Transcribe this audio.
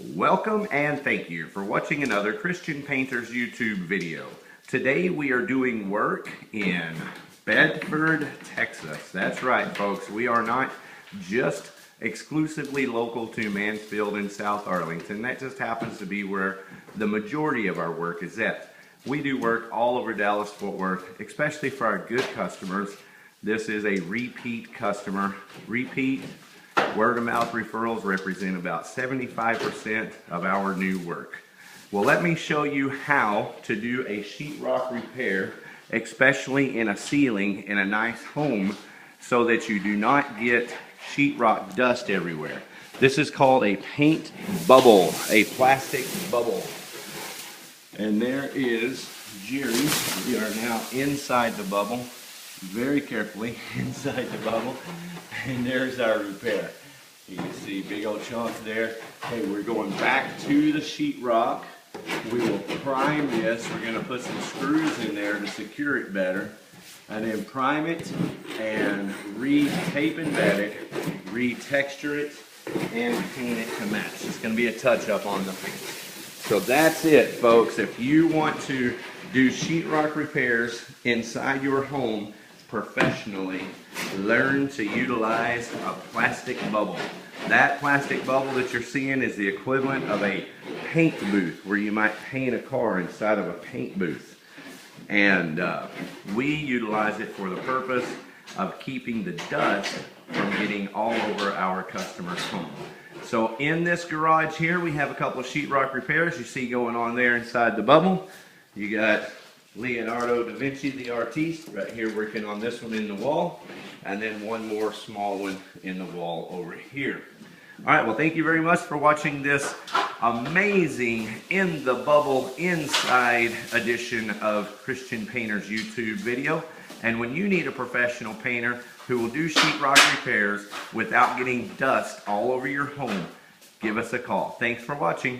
Welcome and thank you for watching another Christian Painters YouTube video. Today we are doing work in Bedford, Texas. That's right, folks. We are not just exclusively local to Mansfield and South Arlington. That just happens to be where the majority of our work is at. We do work all over Dallas-Fort Worth, especially for our good customers. This is a repeat customer. Repeat word-of-mouth referrals represent about 75% of our new work. Well, let me show you how to do a sheetrock repair, especially in a ceiling in a nice home, so that you do not get sheetrock dust everywhere. This is called a paint bubble, a plastic bubble. And there is Jerry. We are now inside the bubble, very carefully inside the bubble. And there's our repair. You can see big old chunk there. Hey, we're going back to the sheetrock. We will prime this. We're going to put some screws in there to secure it better. And then prime it and re-tape and bed it, re-texture it, and paint it to match. It's going to be a touch-up on the paint. So that's it, folks. If you want to do sheetrock repairs inside your home professionally, learn to utilize a plastic bubble. That plastic bubble that you're seeing is the equivalent of a paint booth, where you might paint a car inside of a paint booth. And we utilize it for the purpose of keeping the dust from getting all over our customer's home. So in this garage here, we have a couple of sheetrock repairs you see going on there inside the bubble. You got Leonardo da Vinci, the artiste, right here working on this one in the wall, and then one more small one in the wall over here. All right, well, thank you very much for watching this amazing In the Bubble Inside edition of Christian Painters YouTube video. And when you need a professional painter who will do sheetrock repairs without getting dust all over your home, give us a call. Thanks for watching.